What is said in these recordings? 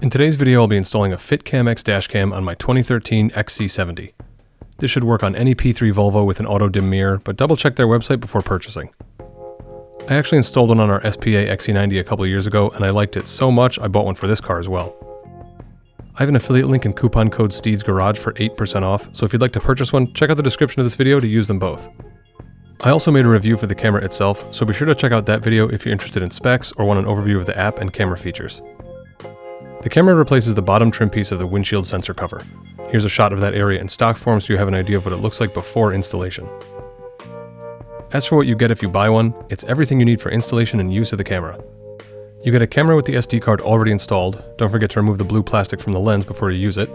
In today's video, I'll be installing a FITCAMX dashcam on my 2013 XC70. This should work on any P3 Volvo with an auto-dim mirror, but double check their website before purchasing. I actually installed one on our SPA XC90 a couple of years ago, and I liked it so much I bought one for this car as well. I have an affiliate link and coupon code SteedsGarage for 8% off, so if you'd like to purchase one, check out the description of this video to use them both. I also made a review for the camera itself, so be sure to check out that video if you're interested in specs or want an overview of the app and camera features. The camera replaces the bottom trim piece of the windshield sensor cover. Here's a shot of that area in stock form so you have an idea of what it looks like before installation. As for what you get if you buy one, it's everything you need for installation and use of the camera. You get a camera with the SD card already installed, don't forget to remove the blue plastic from the lens before you use it,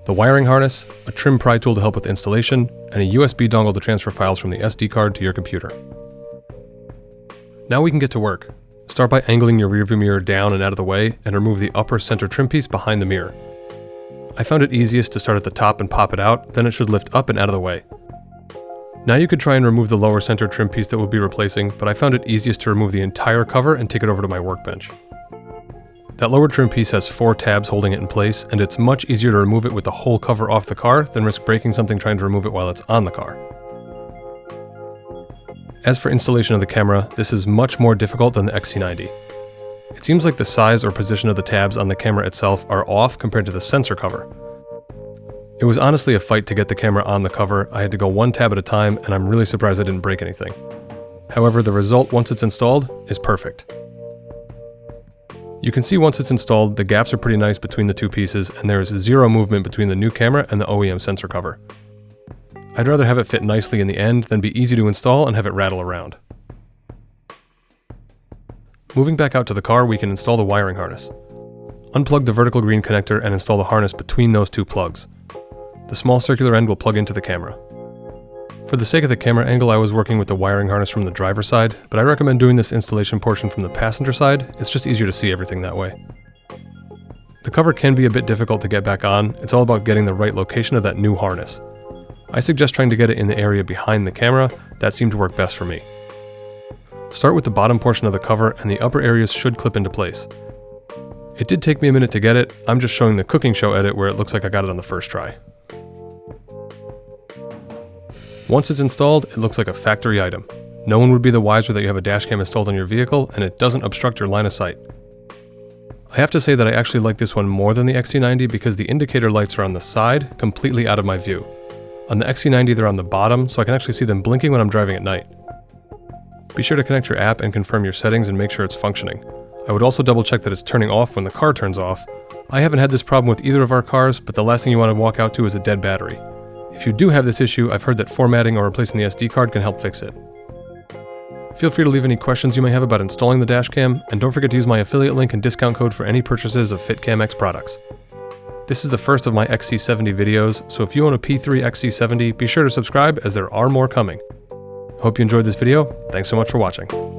the wiring harness, a trim pry tool to help with installation, and a USB dongle to transfer files from the SD card to your computer. Now we can get to work. Start by angling your rearview mirror down and out of the way and remove the upper center trim piece behind the mirror. I found it easiest to start at the top and pop it out, then it should lift up and out of the way. Now you could try and remove the lower center trim piece that we'll be replacing, but I found it easiest to remove the entire cover and take it over to my workbench. That lower trim piece has 4 tabs holding it in place, and it's much easier to remove it with the whole cover off the car than risk breaking something trying to remove it while it's on the car. As for installation of the camera, this is much more difficult than the XC90. It seems like the size or position of the tabs on the camera itself are off compared to the sensor cover. It was honestly a fight to get the camera on the cover. I had to go one tab at a time, and I'm really surprised I didn't break anything. However, the result once it's installed is perfect. You can see once it's installed, the gaps are pretty nice between the two pieces, and there is zero movement between the new camera and the OEM sensor cover. I'd rather have it fit nicely in the end than be easy to install and have it rattle around. Moving back out to the car, we can install the wiring harness. Unplug the vertical green connector and install the harness between those two plugs. The small circular end will plug into the camera. For the sake of the camera angle, I was working with the wiring harness from the driver's side, but I recommend doing this installation portion from the passenger side. It's just easier to see everything that way. The cover can be a bit difficult to get back on. It's all about getting the right location of that new harness. I suggest trying to get it in the area behind the camera. That seemed to work best for me. Start with the bottom portion of the cover, and the upper areas should clip into place. It did take me a minute to get it. I'm just showing the cooking show edit where it looks like I got it on the first try. Once it's installed, it looks like a factory item. No one would be the wiser that you have a dashcam installed on your vehicle, and it doesn't obstruct your line of sight. I have to say that I actually like this one more than the XC90 because the indicator lights are on the side, completely out of my view. On the XC90, they're on the bottom, so I can actually see them blinking when I'm driving at night. Be sure to connect your app and confirm your settings and make sure it's functioning. I would also double check that it's turning off when the car turns off. I haven't had this problem with either of our cars, but the last thing you want to walk out to is a dead battery. If you do have this issue, I've heard that formatting or replacing the SD card can help fix it. Feel free to leave any questions you may have about installing the dashcam, and don't forget to use my affiliate link and discount code for any purchases of FITCAMX products. This is the first of my XC70 videos, so if you own a P3 XC70, be sure to subscribe as there are more coming. Hope you enjoyed this video. Thanks so much for watching.